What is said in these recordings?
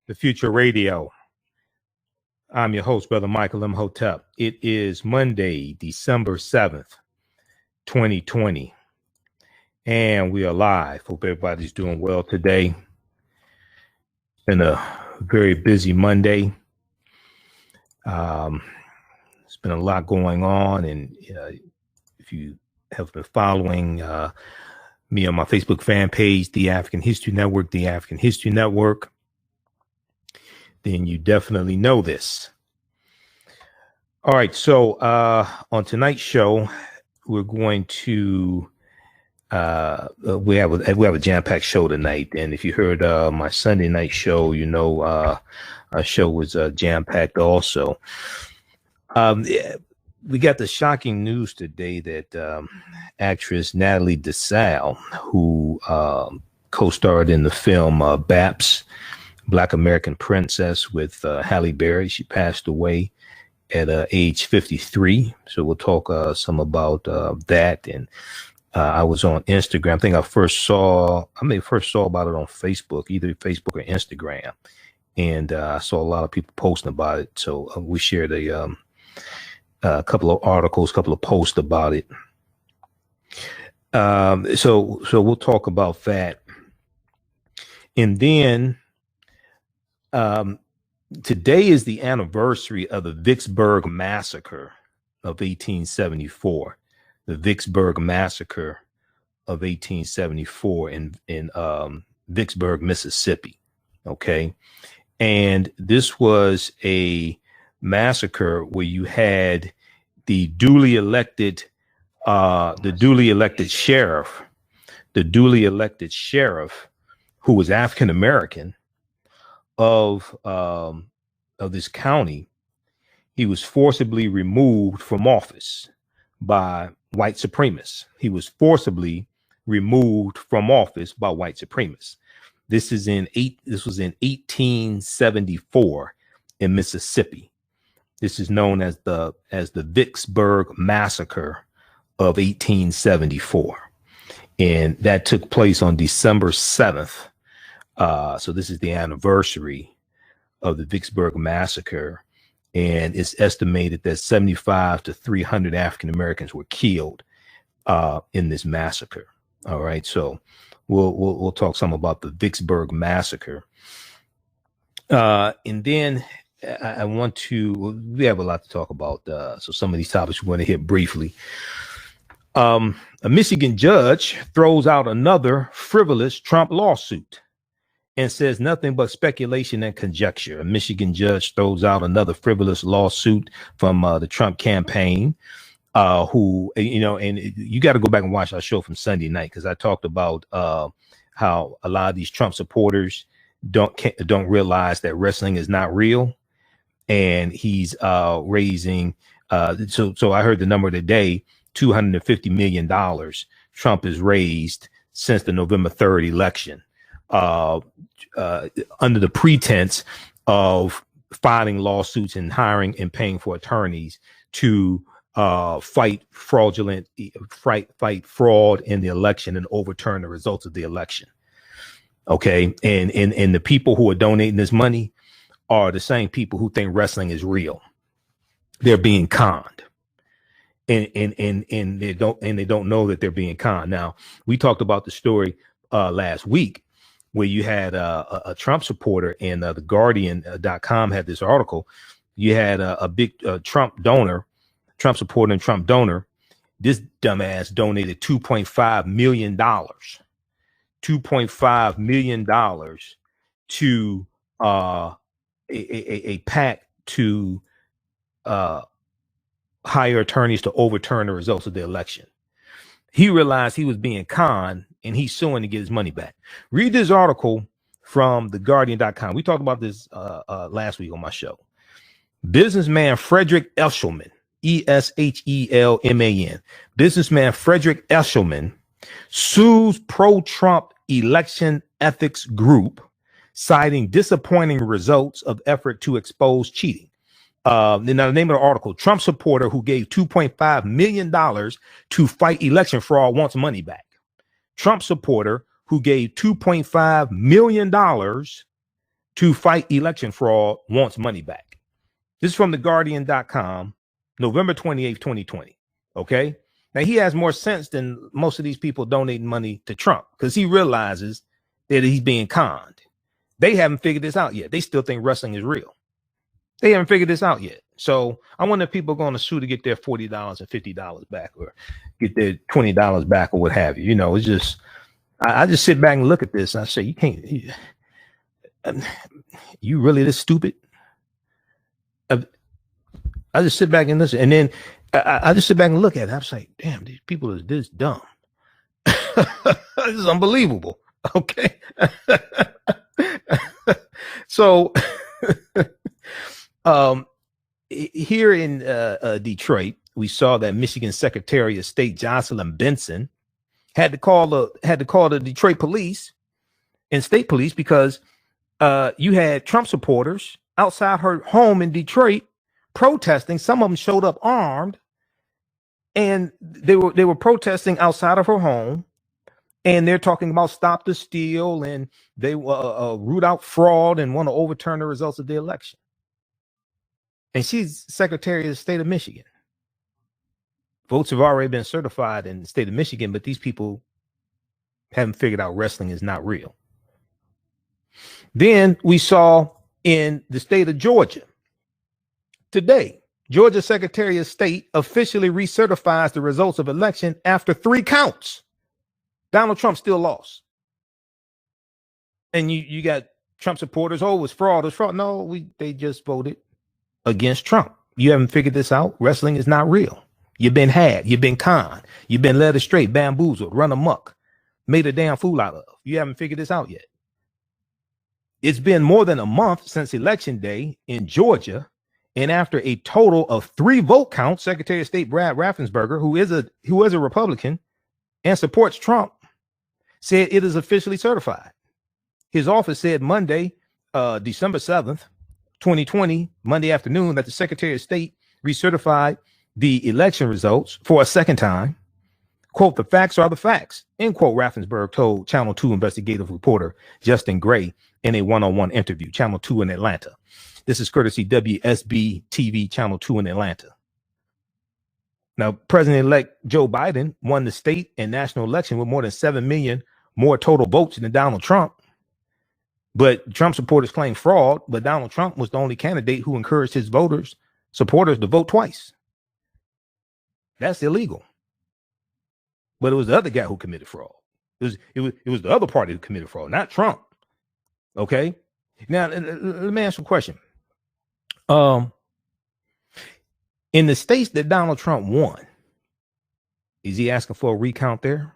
The Future Radio. I'm your host, Brother Michael Imhotep. It is Monday, December 7th, 2020, and we are live. Hope everybody's doing well today. It's been a very busy Monday. It's been a lot going on, and if you have been following me on my Facebook fan page, The African History Network, The African History Network, then you definitely know this. All right, so on tonight's show, we're going to we have a jam-packed show tonight, and if you heard my Sunday night show, you know our show was jam-packed also. We got the shocking news today that actress Natalie Desselle, who co-starred in the film B.A.P.s Black American Princess with Halle Berry, she passed away at age 53. So we'll talk some about that. And I was on Instagram. I think I first saw about it on Facebook, either Facebook or Instagram. And I saw a lot of people posting about it. So we shared a couple of articles, couple of posts about it. So we'll talk about that. And then today is the anniversary of the Vicksburg Massacre of 1874. The Vicksburg Massacre of 1874 in Vicksburg, Mississippi. Okay. And this was a massacre where you had the duly elected sheriff who was African American of this county. He was forcibly removed from office by white supremacists. This was in 1874 in Mississippi. This is known as the Vicksburg Massacre of 1874, and that took place on December 7th. So this is the anniversary of the Vicksburg Massacre, and it's estimated that 75 to 300 African Americans were killed in this massacre. All right, so we'll talk some about the Vicksburg Massacre, and then we have a lot to talk about. So some of these topics we're going to hit briefly. A Michigan judge throws out another frivolous Trump lawsuit and says nothing but speculation and conjecture. A Michigan judge throws out another frivolous lawsuit from the Trump campaign, who, and you got to go back and watch our show from Sunday night, because I talked about how a lot of these Trump supporters don't realize that wrestling is not real. And he's raising, so I heard the number today, $250 million Trump has raised since the November 3rd election, under the pretense of filing lawsuits and hiring and paying for attorneys to fight fraud in the election and overturn the results of the election. Okay. And the people who are donating this money are the same people who think wrestling is real. They're being conned. And they don't know that they're being conned. Now, we talked about the story last week where you had a Trump supporter, and the Guardian.com had this article. You had a big Trump supporter and Trump donor. This dumbass donated $2.5 million to a PAC to hire attorneys to overturn the results of the election. He realized he was being conned, and he's suing to get his money back. Read this article from the Guardian.com. We talked about this last week on my show. Businessman Frederick Eshelman, Eshelman, businessman Frederick Eshelman sues pro-Trump election ethics group, citing disappointing results of effort to expose cheating. Now, the name of the article: Trump supporter who gave $2.5 million to fight election fraud wants money back. Trump supporter who gave $2.5 million to fight election fraud wants money back. This is from theguardian.com, November 28th, 2020. Okay. Now he has more sense than most of these people donating money to Trump because he realizes that he's being conned. They haven't figured this out yet. They still think wrestling is real. They haven't figured this out yet. So I wonder if people are going to sue to get their $40 and $50 back or get their $20 back or what have you. You know, it's just, I just sit back and look at this and I say, you can't, you really this stupid? I just sit back and listen. And then I just sit back and look at it. I'm like, damn, these people are this dumb. This is unbelievable. Okay. So, here in Detroit, we saw that Michigan Secretary of State Jocelyn Benson had to call the Detroit police and state police because you had Trump supporters outside her home in Detroit protesting. Some of them showed up armed, and they were protesting outside of her home, and they're talking about stop the steal, and they root out fraud and want to overturn the results of the election. And she's Secretary of the State of Michigan. Votes have already been certified in the state of Michigan, but these people haven't figured out wrestling is not real. Then we saw in the state of Georgia today, Georgia Secretary of State officially recertifies the results of election after 3 counts. Donald Trump still lost. And you got Trump supporters, oh, it was fraud, it was fraud. No, they just voted against Trump. You haven't figured this out. Wrestling is not real. You've been had, you've been conned, you've been led astray, bamboozled, run amok, made a damn fool out of. You haven't figured this out yet. It's been more than a month since election day in Georgia, and after a total of 3 vote counts, Secretary of State Brad Raffensperger, who is a Republican and supports Trump, said it is officially certified. His office said Monday, December 7th, 2020, Monday afternoon, that the Secretary of State recertified the election results for a second time. Quote, the facts are the facts, end quote, Raffensperger told Channel 2 investigative reporter Justin Gray in a one-on-one interview, Channel 2 in Atlanta. This is courtesy WSB TV, Channel 2 in Atlanta. Now, President-elect Joe Biden won the state and national election with more than 7 million more total votes than Donald Trump. But Trump supporters claim fraud, but Donald Trump was the only candidate who encouraged his supporters to vote twice. That's illegal. But it was the other guy who committed fraud. It was the other party who committed fraud, not Trump. Okay. Now let me ask you a question. In the states that Donald Trump won, is he asking for a recount there?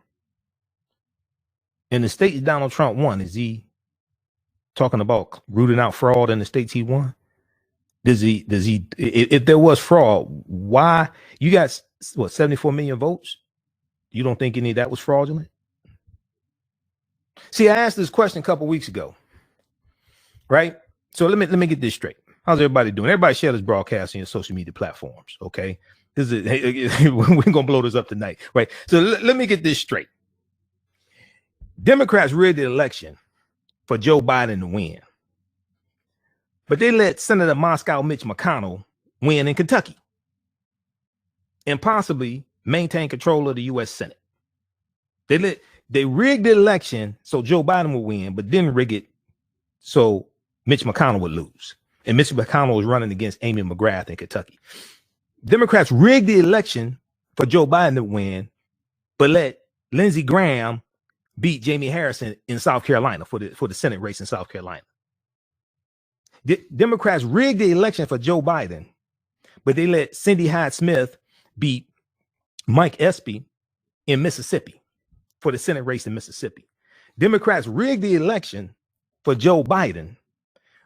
In the states Donald Trump won, is he talking about rooting out fraud in the states he won? Does he, if there was fraud, why you got what, 74 million votes? You don't think any of that was fraudulent? See, I asked this question a couple weeks ago, right? So let me get this straight. How's everybody doing? Everybody share this broadcast on your social media platforms, okay? We're gonna blow this up tonight, right? So let me get this straight. Democrats rigged the election for Joe Biden to win, but they let Senator Moscow Mitch McConnell win in Kentucky and possibly maintain control of the U.S. Senate. They rigged the election so Joe Biden would win, but didn't rig it so Mitch McConnell would lose. And Mitch McConnell was running against Amy McGrath in Kentucky. Democrats rigged the election for Joe Biden to win, but let Lindsey Graham beat Jamie Harrison in South Carolina for the Senate race in South Carolina. Democrats rigged the election for Joe Biden, but they let Cindy Hyde-Smith beat Mike Espy in Mississippi for the Senate race in Mississippi. Democrats rigged the election for Joe Biden,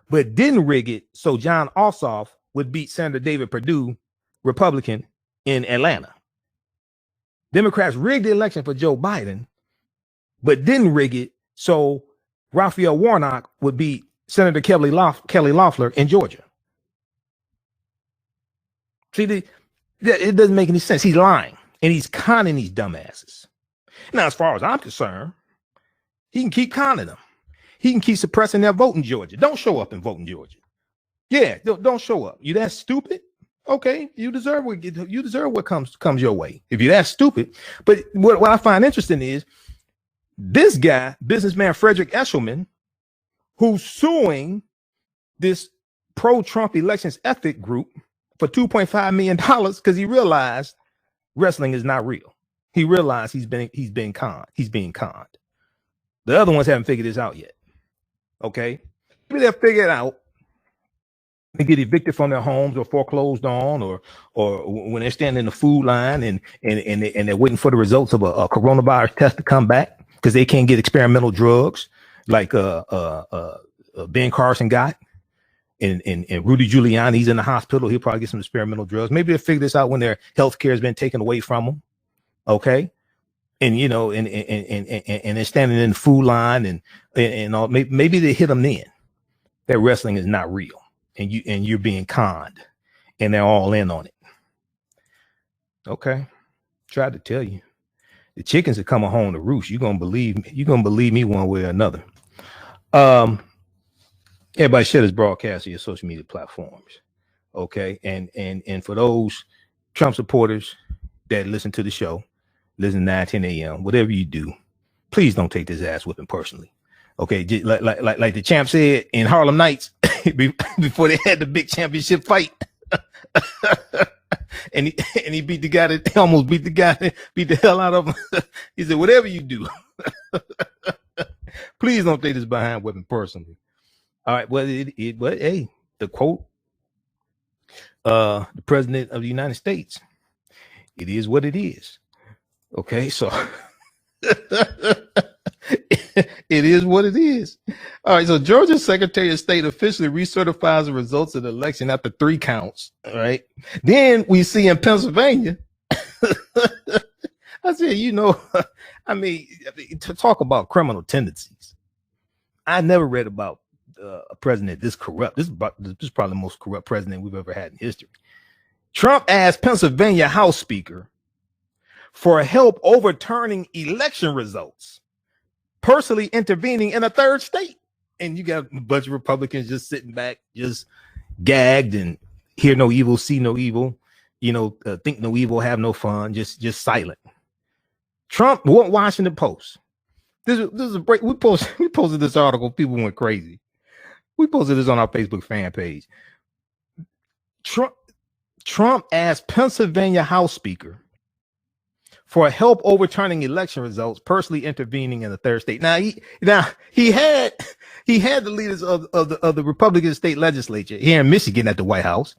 but didn't rig it so John Ossoff would beat Senator David Perdue, Republican, in Atlanta. Democrats rigged the election for Joe Biden, but didn't rig it so Raphael Warnock would beat Senator Kelly Loeffler in Georgia. See, it doesn't make any sense. He's lying and he's conning these dumbasses. Now, as far as I'm concerned, he can keep conning them. he can keep suppressing their vote in Georgia. Don't show up and vote in Georgia. Yeah, don't show up. You that stupid? Okay, you deserve what comes your way if you're that stupid. But what I find interesting is this guy, businessman Frederick Eshelman, who's suing this pro-Trump elections ethic group for $2.5 million because he realized wrestling is not real. He realized he's been conned. He's being conned. The other ones haven't figured this out yet. Okay, maybe they'll figure it out. They get evicted from their homes or foreclosed on, or when they're standing in the food line and they're waiting for the results of a coronavirus test to come back because they can't get experimental drugs like Ben Carson got, and Rudy Giuliani, he's in the hospital. He'll probably get some experimental drugs. Maybe they'll figure this out when their health care has been taken away from them. Okay. And you know, and they're standing in the food line and all. Maybe they hit them then that wrestling is not real. And you're being conned, and they're all in on it. Okay, tried to tell you, the chickens are coming home to roost. You're gonna believe me. You're gonna believe me one way or another. Everybody share this broadcast to your social media platforms. Okay, and for those Trump supporters that listen to the show, listen 9-10 a.m. Whatever you do, please don't take this ass whipping personally. Okay, just like the champ said in Harlem Nights before they had the big championship fight, and he beat the guy that almost beat the hell out of him. He said, "Whatever you do, please don't take this behind weapon personally." All right, well, hey, the quote, the president of the United States, it is what it is. Okay, so. It is what it is. All right. So Georgia's Secretary of State officially recertifies the results of the election after 3 counts. All right. Then we see in Pennsylvania. I said, you know, I mean, to talk about criminal tendencies. I never read about a president this corrupt. This is probably the most corrupt president we've ever had in history. Trump asked Pennsylvania House Speaker for help overturning election results, personally intervening in a third state. And you got a bunch of Republicans just sitting back, just gagged and hear no evil, see no evil, you know, think no evil, have no fun, just silent. Trump, Washington Post. This is a break. We posted this article. People went crazy. We posted this on our Facebook fan page. Trump asked Pennsylvania House Speaker for help overturning election results, personally intervening in the third state. Now he had the leaders of the Republican state legislature here in Michigan at the White House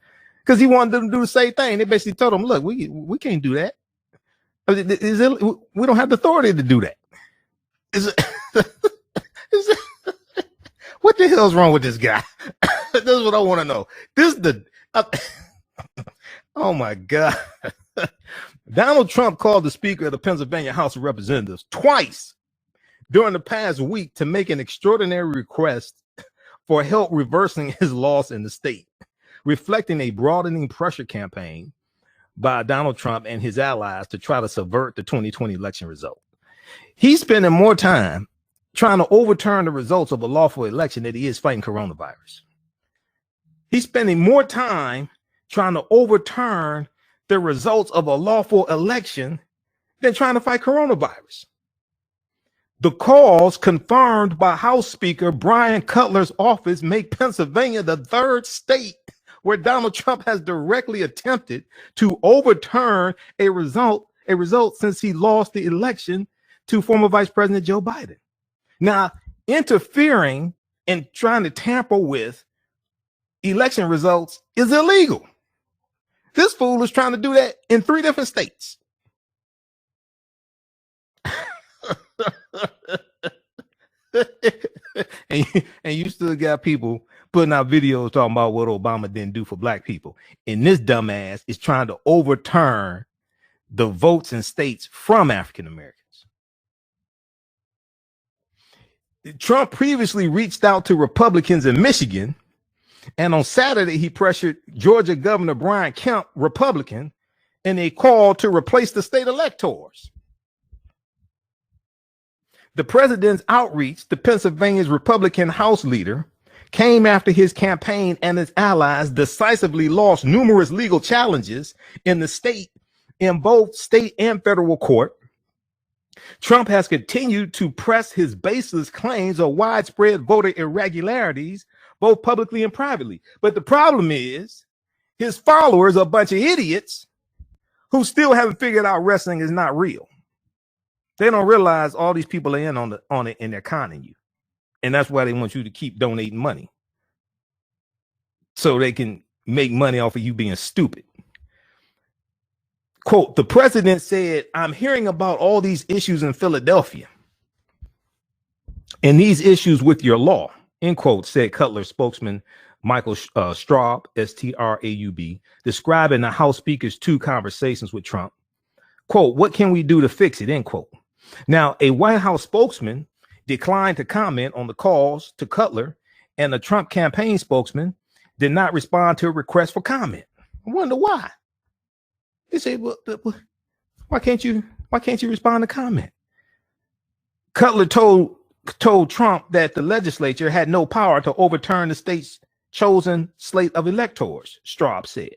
because he wanted them to do the same thing. They basically told him, "Look, we can't do that. We don't have the authority to do that." What the hell's wrong with this guy? This is what I want to know. Oh my God. Donald Trump called the Speaker of the Pennsylvania House of Representatives twice during the past week to make an extraordinary request for help reversing his loss in the state, reflecting a broadening pressure campaign by Donald Trump and his allies to try to subvert the 2020 election result. He's spending more time trying to overturn the results of a lawful election than he is fighting coronavirus. He's spending more time trying to overturn the results of a lawful election than trying to fight coronavirus. The cause confirmed by House Speaker Brian Cutler's office make Pennsylvania the third state where Donald Trump has directly attempted to overturn a result since he lost the election to former Vice President Joe Biden. Now, interfering and trying to tamper with election results is illegal. This fool is trying to do that in 3 different states. and you still got people putting out videos talking about what Obama didn't do for black people. And this dumbass is trying to overturn the votes in states from African Americans. Trump previously reached out to Republicans in Michigan, and on Saturday, he pressured Georgia Governor Brian Kemp, Republican, in a call to replace the state electors. The president's outreach to Pennsylvania's Republican House leader came after his campaign and its allies decisively lost numerous legal challenges in the state, in both state and federal court. Trump has continued to press his baseless claims of widespread voter irregularities, both publicly and privately. But the problem is his followers are a bunch of idiots who still haven't figured out wrestling is not real. They don't realize all these people are in on it and they're conning you. And that's why they want you to keep donating money, so they can make money off of you being stupid. Quote, the president said, I'm hearing about all these issues in Philadelphia and these issues with your law, end quote, said Cutler spokesman Michael Straub, S-T-R-A-U-B, describing the House Speaker's two conversations with Trump. Quote, what can we do to fix it, end quote. Now, a White House spokesman declined to comment on the calls to Cutler, and the Trump campaign spokesman did not respond to a request for comment. I wonder why. They say, well, why can't you respond to comment? Cutler told Trump that the legislature had no power to overturn the state's chosen slate of electors, Straub said.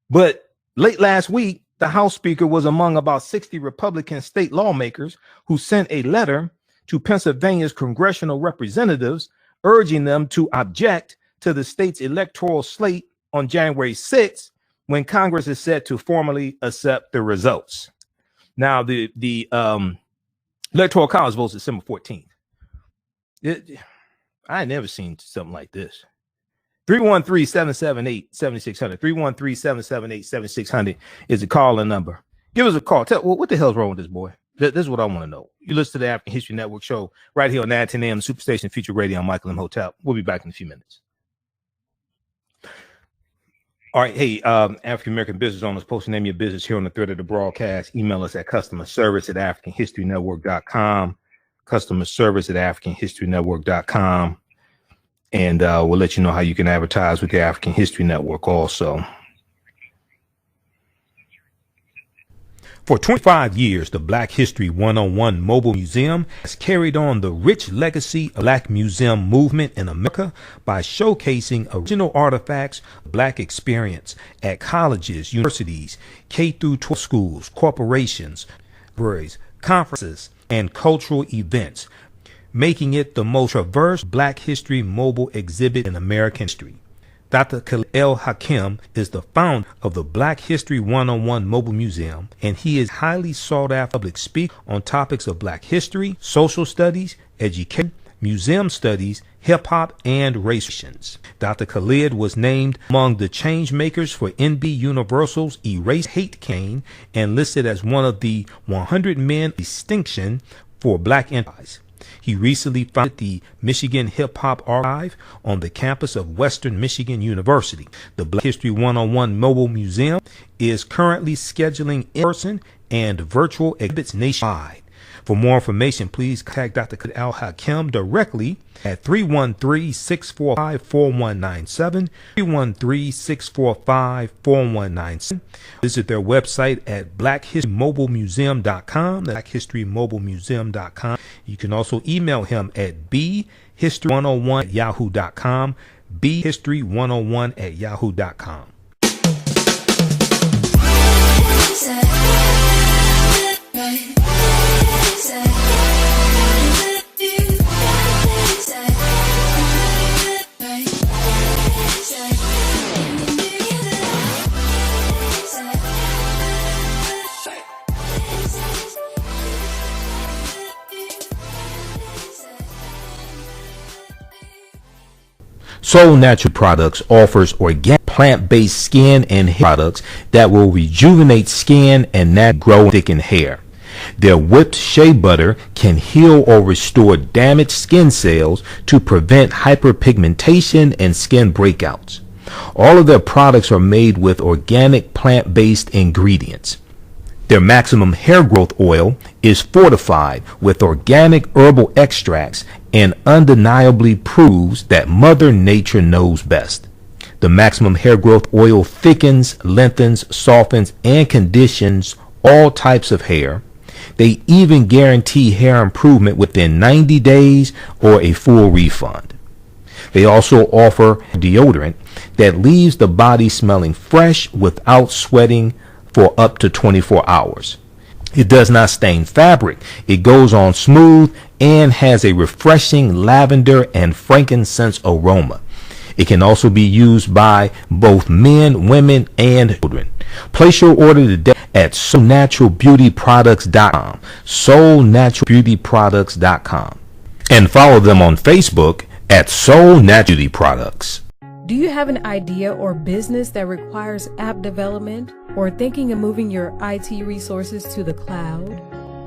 But late last week, the House Speaker was among about 60 Republican state lawmakers who sent a letter to Pennsylvania's congressional representatives urging them to object to the state's electoral slate on January 6th, when Congress is set to formally accept the results. Now, the Electoral College votes December 14th. I had never seen something like this. 313-778-7600. 313-778-7600 is the calling number. Give us a call. Tell what the hell's wrong with this boy? This is what I want to know. You listen to the African History Network show right here on 910 AM Superstation Future Radio. I'm Michael Imhotep. We'll be back in a few minutes. All right. Hey, African-American business owners, post the name of your business here on the thread of the broadcast. Email us at customerservice@africanhistorynetwork.com. Customerservice@africanhistorynetwork.com. And we'll let you know how you can advertise with the African History Network also. For 25 years, the Black History 101 Mobile Museum has carried on the rich legacy of Black museum movement in America by showcasing original artifacts of Black experience at colleges, universities, K-12 schools, corporations, libraries, conferences, and cultural events, making it the most diverse Black history mobile exhibit in American history. Dr. Khalil Hakim is the founder of the Black History 101 Mobile Museum, and he is highly sought after public speaker on topics of Black history, social studies, education, museum studies, hip-hop, and race relations. Dr. Khalid was named among the change makers for NB Universal's Erase Hate campaign and listed as one of the 100 men distinction for Black enterprise. He recently founded the Michigan Hip Hop Archive on the campus of Western Michigan University. The Black History 101 Mobile Museum is currently scheduling in-person and virtual exhibits nationwide. For more information, please contact Dr. Khalil Hakim directly at 313-645-4197, 313-645-4197. Visit their website at blackhistorymobilemuseum.com, blackhistorymobilemuseum.com. You can also email him at bhistory101@yahoo.com, bhistory101@yahoo.com. Soul Natural Products offers organic plant-based skin and hair products that will rejuvenate skin and not grow and thicken hair. Their whipped shea butter can heal or restore damaged skin cells to prevent hyperpigmentation and skin breakouts. All of their products are made with organic plant-based ingredients. Their maximum hair growth oil is fortified with organic herbal extracts and undeniably proves that Mother Nature knows best. The maximum hair growth oil thickens, lengthens, softens, and conditions all types of hair. They even guarantee hair improvement within 90 days or a full refund. They also offer deodorant that leaves the body smelling fresh without sweating for up to 24 hours. It does not stain fabric. It goes on smooth and has a refreshing lavender and frankincense aroma. It can also be used by both men, women, and children. Place your order today at soulnaturalbeautyproducts.com. soulnaturalbeautyproducts.com. And follow them on Facebook at Soul Natural Beauty Products. Do you have an idea or business that requires app development or thinking of moving your IT resources to the cloud?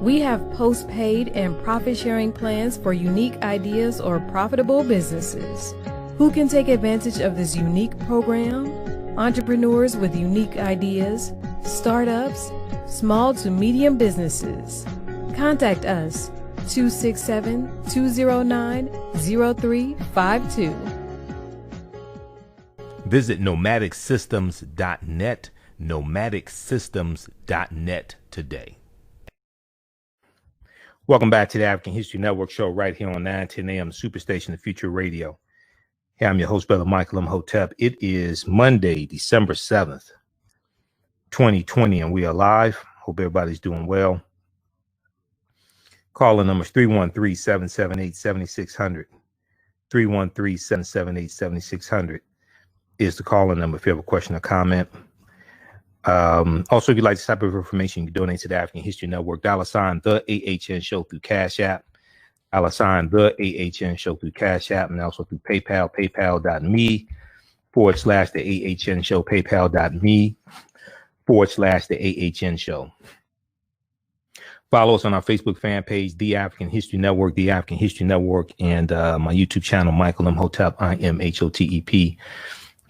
We have post-paid and profit-sharing plans for unique ideas or profitable businesses. Who can take advantage of this unique program? Entrepreneurs with unique ideas, startups, small to medium businesses. Contact us 267-209-0352. Visit nomadicsystems.net, nomadicsystems.net today. Welcome back to the African History Network show right here on 910 AM Superstation, the Future Radio. Hey, I'm your host, Brother Michael Imhotep. It is Monday, December 7th, 2020, and we are live. Hope everybody's doing well. Calling numbers 313-778-7600. 313-778-7600 is the calling number if you have a question or comment. Also, if you'd like this type of information, you can donate to the African History Network. $ the AHN show through Cash App. $ the AHN show through Cash App, and also through PayPal, paypal.me /the AHN show, paypal.me /the AHN show. Follow us on our Facebook fan page, The African History Network, The African History Network, and my YouTube channel, Michael Imhotep, IMHOTEP.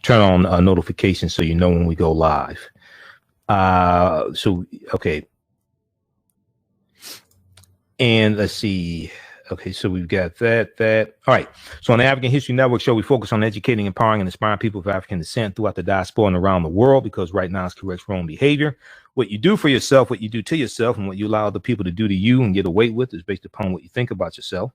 Turn on notifications so you know when we go live. Okay. And let's see. Okay, so we've got that. All right. So on the African History Network show, we focus on educating, empowering, and inspiring people of African descent throughout the diaspora and around the world, because right now it's correct wrong behavior. What you do for yourself, what you do to yourself, and what you allow other people to do to you and get away with is based upon what you think about yourself.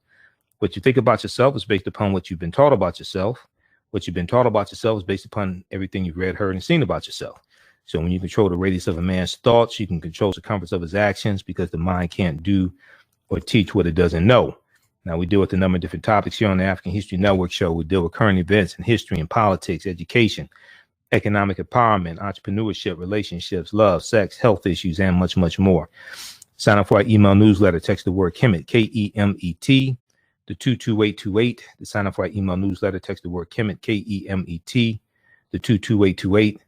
What you think about yourself is based upon what you've been taught about yourself. What you've been taught about yourself is based upon everything you've read, heard, and seen about yourself. So when you control the radius of a man's thoughts, you can control the circumference of his actions, because the mind can't do or teach what it doesn't know. Now, we deal with a number of different topics here on the African History Network show. We deal with current events in history and politics, education, economic empowerment, entrepreneurship, relationships, love, sex, health issues, and much, much more. Sign up for our email newsletter. Text the word KEMET, KEMET, to 22828. To sign up for our email newsletter, text the word KEMET, KEMET, to 22828.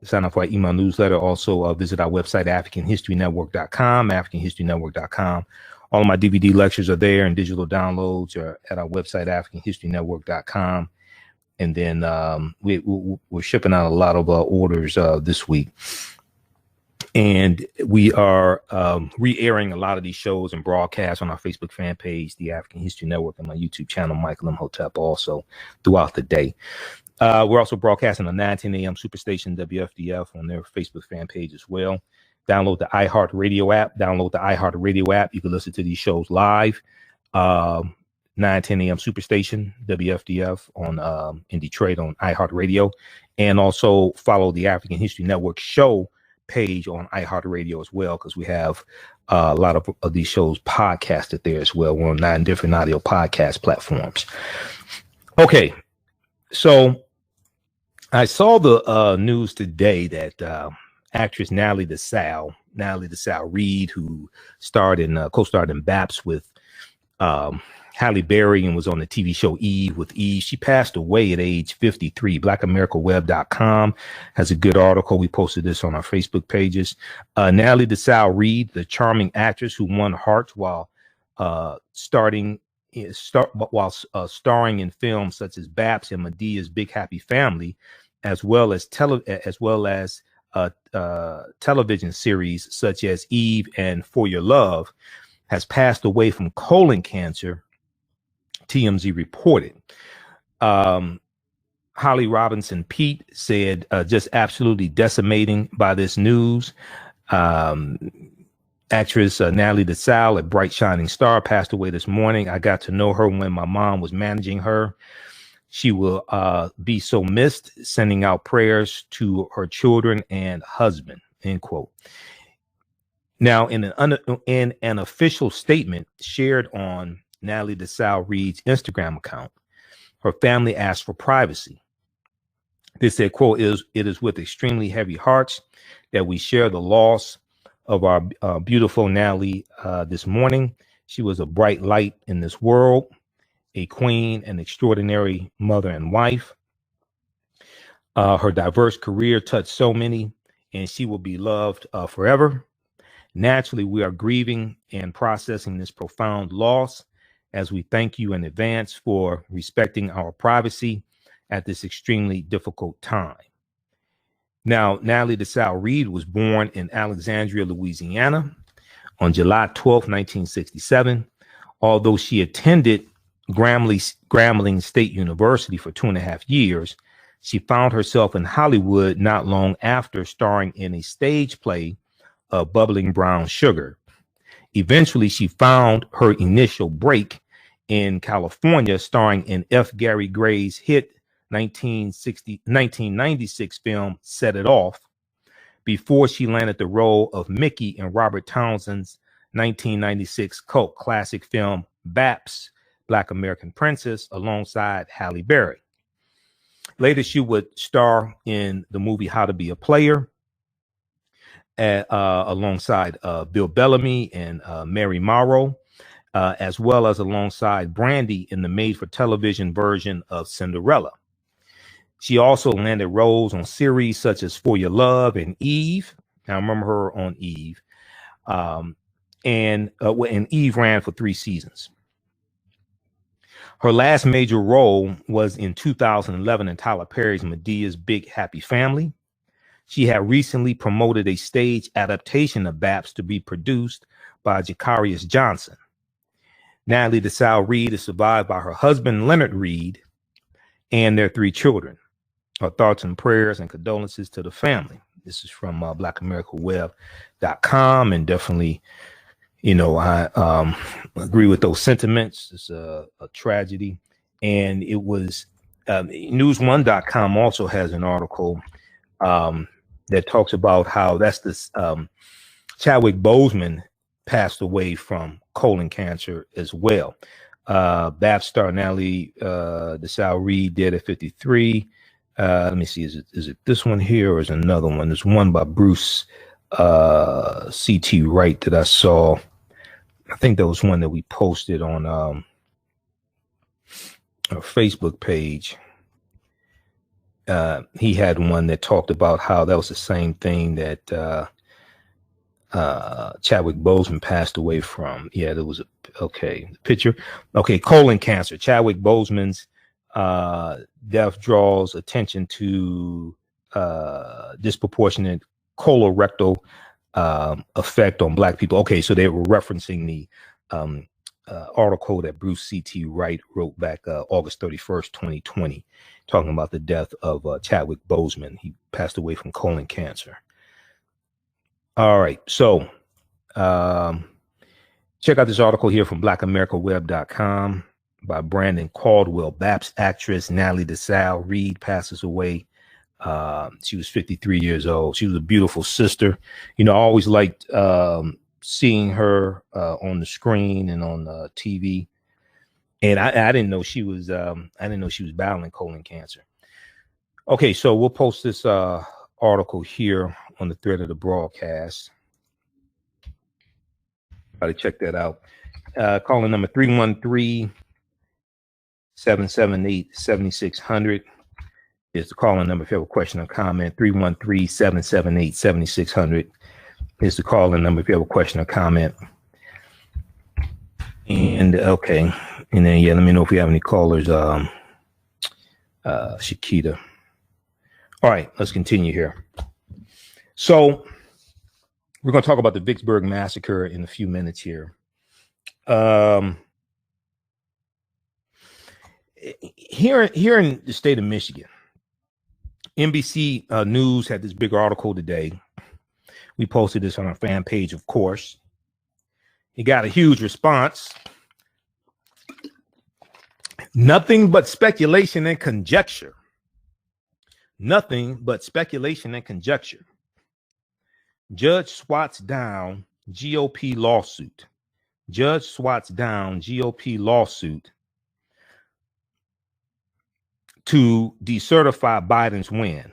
To sign up for our email newsletter. Also, visit our website, AfricanHistoryNetwork.com, AfricanHistoryNetwork.com. All of my DVD lectures are there, and digital downloads are at our website, AfricanHistoryNetwork.com. And then we're shipping out a lot of orders this week. And we are re-airing a lot of these shows and broadcasts on our Facebook fan page, The African History Network, and my YouTube channel, Michael Imhotep, also throughout the day. We're also broadcasting on 910 AM Superstation WFDF on their Facebook fan page as well. Download the iHeartRadio app. You can listen to these shows live. 910 AM Superstation WFDF on in Detroit on iHeartRadio, and also follow the African History Network show page on iHeartRadio as well, because we have a lot of these shows podcasted there as well. We're on 9 different audio podcast platforms. Okay, so I saw the news today that actress Natalie Desselle-Reid, who co-starred in B.A.P.s with Halle Berry and was on the TV show Eve with Eve. She passed away at age 53. BlackAmericaWeb.com has a good article. We posted this on our Facebook pages. Natalie Desselle-Reid, the charming actress who won hearts while starring in films such as B.A.P.s and Medea's Big Happy Family, as well as television series such as Eve and For Your Love, has passed away from colon cancer, TMZ reported. Holly Robinson Pete said, just absolutely decimating by this news. Actress Natalie Desselle, a bright shining star, passed away this morning. I got to know her when my mom was managing her. She will be so missed, sending out prayers to her children and husband, end quote. Now, in an official statement shared on Natalie Desselle-Reid's Instagram account, her family asked for privacy. They said, quote, it is with extremely heavy hearts that we share the loss of our beautiful Natalie this morning. She was a bright light in this world, a queen, an extraordinary mother and wife. Her diverse career touched so many, and she will be loved forever. Naturally, we are grieving and processing this profound loss as we thank you in advance for respecting our privacy at this extremely difficult time. Now, Natalie Desselle-Reid was born in Alexandria, Louisiana on July 12, 1967. Although she attended Grambling State University for 2.5 years, she found herself in Hollywood not long after, starring in a stage play of Bubbling Brown Sugar. Eventually, she found her initial break in California, starring in F. Gary Gray's hit 1996 film Set It Off, before she landed the role of Mickey in Robert Townsend's 1996 cult classic film B.A.P.s Black American Princess alongside Halle Berry. Later, she would star in the movie How to Be a Player alongside Bill Bellamy and Mary Morrow, as well as alongside Brandy in the made-for-television version of Cinderella. She also landed roles on series such as For Your Love and Eve. I remember her on Eve. And Eve ran for 3 seasons. Her last major role was in 2011 in Tyler Perry's Medea's Big Happy Family. She had recently promoted a stage adaptation of B.A.P.s to be produced by Jakarius Johnson. Natalie Desselle-Reid is survived by her husband, Leonard Reid, and their 3 children. Her thoughts and prayers and condolences to the family. This is from blackamericaweb.com, and definitely, I agree with those sentiments. It's a tragedy. And it was news1.com also has an article that talks about how this Chadwick Boseman passed away from colon cancer as well. B.A.P.s star Natalie Desselle-Reid dead at 53. Let me see, is it this one here or is it another one? There's one by Bruce C.T. Wright that I saw. I think that was one that we posted on our Facebook page. He had one that talked about how that was the same thing that Chadwick Boseman passed away from. Yeah, there was the picture. Okay, colon cancer. Chadwick Boseman's death draws attention to disproportionate colorectal effect on Black people. Okay, so they were referencing the article that Bruce C.T. Wright wrote back August 31st, 2020, talking about the death of Chadwick Boseman. He passed away from colon cancer. All right, so check out this article here from blackamericaweb.com by Brandon Caldwell. B.A.P.s actress Natalie Desselle-Reid passes away. She was 53 years old. She was a beautiful sister. I always liked seeing her on the screen and on TV. And I didn't know she was battling colon cancer. Okay, so we'll post this article here on the thread of the broadcast. Try to check that out. Calling number 313-778-7600 is the calling number if you have a question or comment. 313-778-7600 is the calling number if you have a question or comment. And okay, and then let me know if you have any callers. Shakita. All right, let's continue here. So we're going to talk about the Vicksburg Massacre in a few minutes here. Here in the state of Michigan, NBC News had this big article today. We posted this on our fan page, of course. He got a huge response. Nothing but speculation and conjecture. Nothing but speculation and conjecture. Judge swats down GOP lawsuit. Judge swats down GOP lawsuit to decertify Biden's win.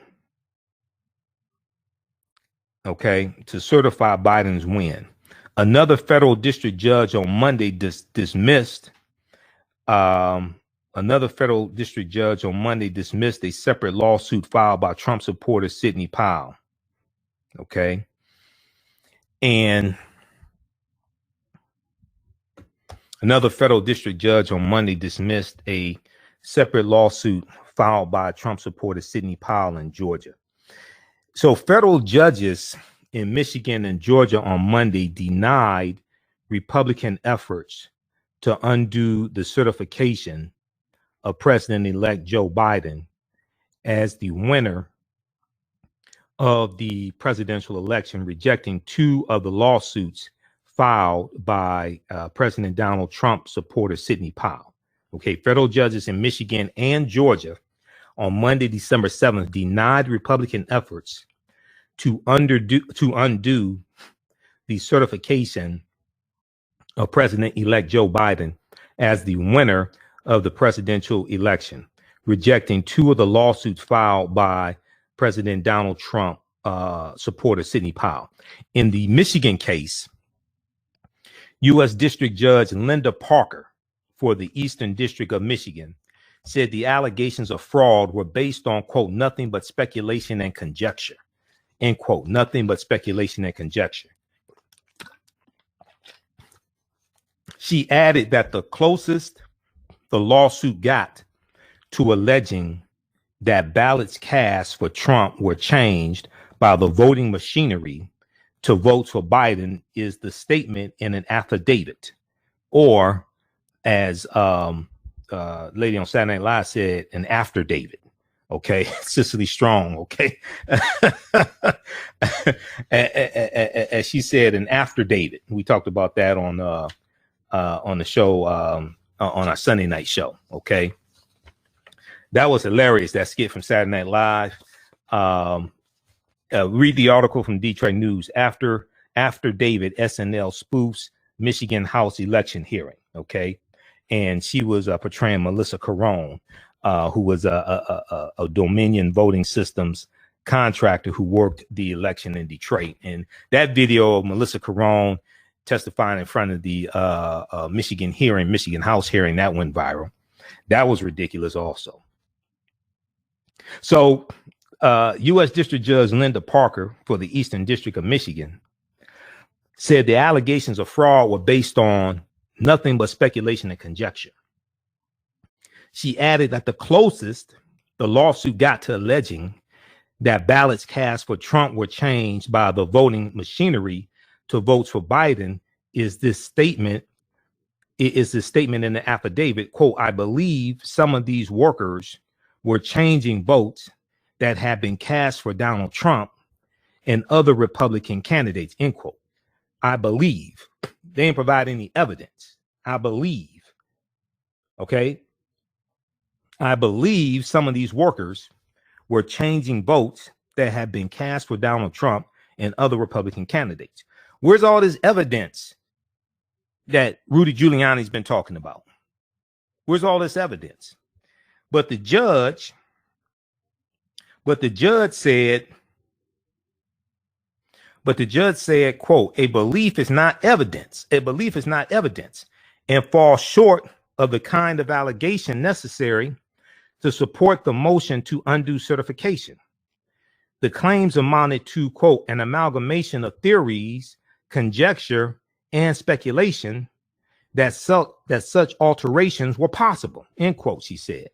Okay, to certify Biden's win. Another federal district judge on Monday dismissed a separate lawsuit filed by Trump supporter Sidney Powell. Okay. And another federal district judge on Monday dismissed a separate lawsuit filed by Trump supporter Sidney Powell in Georgia. So federal judges in Michigan and Georgia on Monday denied Republican efforts to undo the certification of President-elect Joe Biden as the winner of the presidential election, rejecting two of the lawsuits filed by President Donald Trump supporter Sidney Powell. Okay, federal judges in Michigan and Georgia on Monday, December 7th, denied Republican efforts to undo the certification of President-elect Joe Biden as the winner of the presidential election, rejecting two of the lawsuits filed by President Donald Trump supporter Sidney Powell. In the Michigan case, U.S. District Judge Linda Parker for the Eastern District of Michigan said the allegations of fraud were based on, quote, nothing but speculation and conjecture, end quote, nothing but speculation and conjecture. She added that the closest the lawsuit got to alleging that ballots cast for Trump were changed by the voting machinery to vote for Biden is the statement in an affidavit, or as lady on Saturday Night Live said, an after David. Okay, Cicely Strong. Okay, as she said, an after David. We talked about that on the show on our Sunday night show. Okay, that was hilarious. That skit from Saturday Night Live. Read the article from Detroit News. After David, SNL spoofs Michigan House election hearing. Okay, and she was portraying Melissa Carone, who was a Dominion voting systems contractor who worked the election in Detroit. And that video of Melissa Carone testifying in front of the Michigan House hearing, that went viral. That was ridiculous also. So U.S. District Judge Linda Parker for the Eastern District of Michigan said the allegations of fraud were based on nothing but speculation and conjecture. She added that the closest the lawsuit got to alleging that ballots cast for Trump were changed by the voting machinery to votes for Biden is this statement. It is the statement in the affidavit, quote, I believe some of these workers were changing votes that had been cast for Donald Trump and other Republican candidates, end quote. I believe. They didn't provide any evidence. I believe. Okay. I believe some of these workers were changing votes that had been cast for Donald Trump and other Republican candidates. Where's all this evidence that Rudy Giuliani's been talking about? Where's all this evidence? But the judge said, quote, a belief is not evidence. A belief is not evidence and falls short of the kind of allegation necessary to support the motion to undo certification. The claims amounted to, quote, an amalgamation of theories, conjecture, and speculation that such alterations were possible, end quote, she said.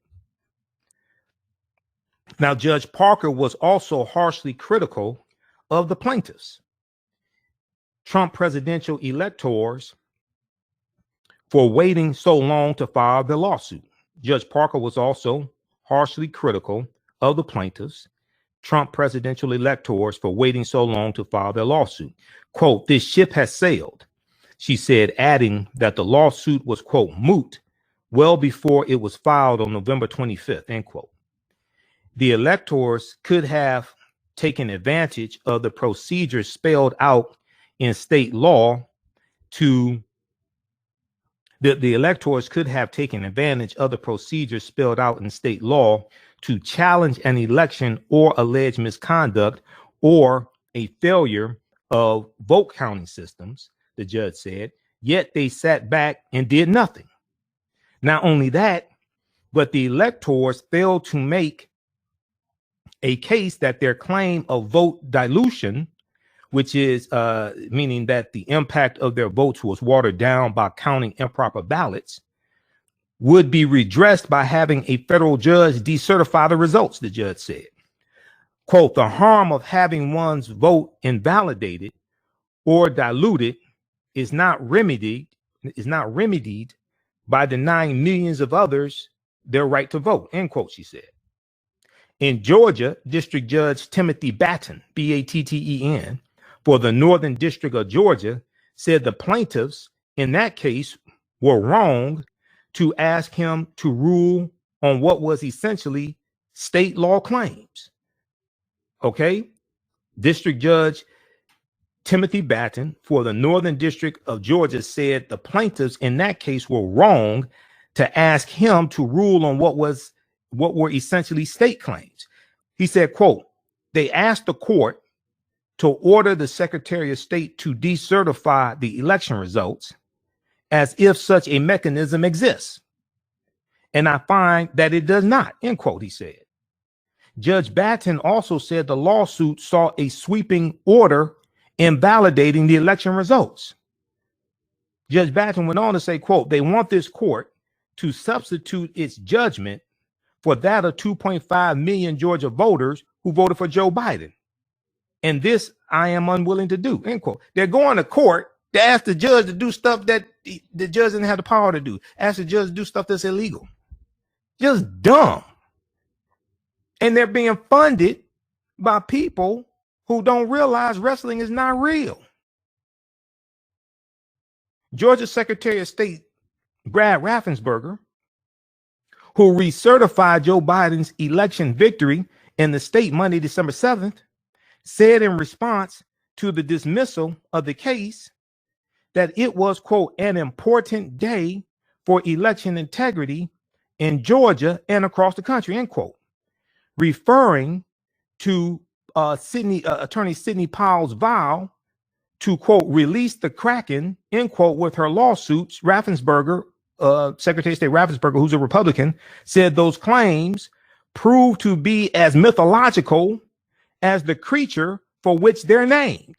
Now, Judge Parker was also harshly critical of the plaintiffs, Trump presidential electors, for waiting so long to file the lawsuit. Judge Parker was also harshly critical of the plaintiffs, Trump presidential electors, for waiting so long to file their lawsuit. Quote, this ship has sailed. she said, adding that the lawsuit was, quote, moot well before it was filed on November 25th, end quote. The electors could have taken advantage of the procedures spelled out in state law to the electors could have taken advantage of the procedures spelled out in state law to challenge an election or allege misconduct or a failure of vote counting systems, the judge said, yet they sat back and did nothing. Not only that, but the electors failed to make a case that their claim of vote dilution, which is meaning that the impact of their votes was watered down by counting improper ballots, would be redressed by having a federal judge decertify the results, the judge said. Quote, the harm of having one's vote invalidated or diluted is not remedied by denying millions of others their right to vote, end quote, she said. In Georgia, District Judge Timothy Batten, B-A-T-T-E-N, for the Northern District of Georgia, said the plaintiffs in that case were wrong to ask him to rule on what was essentially state law claims. Okay? District Judge Timothy Batten for the Northern District of Georgia said the plaintiffs in that case were wrong to ask him to rule on what were essentially state claims. He said, quote, they asked the court to order the Secretary of State to decertify the election results as if such a mechanism exists. And I find that it does not, end quote, he said. Judge Batten also said the lawsuit sought a sweeping order invalidating the election results. Judge Batten went on to say, quote, they want this court to substitute its judgment for that of 2.5 million Georgia voters who voted for Joe Biden. And this I am unwilling to do, end quote. They're going to court to ask the judge to do stuff that the judge didn't have the power to do. Ask the judge to do stuff that's illegal. Just dumb. And they're being funded by people who don't realize wrestling is not real. Georgia Secretary of State Brad Raffensperger, who recertified Joe Biden's election victory in the state Monday, December 7th, said in response to the dismissal of the case that it was, quote, an important day for election integrity in Georgia and across the country, end quote, referring to Attorney Sidney Powell's vow to, quote, release the Kraken, end quote, with her lawsuits. Raffensperger, Secretary of State Raffensperger, who's a Republican, said those claims proved to be as mythological as the creature for which they're named.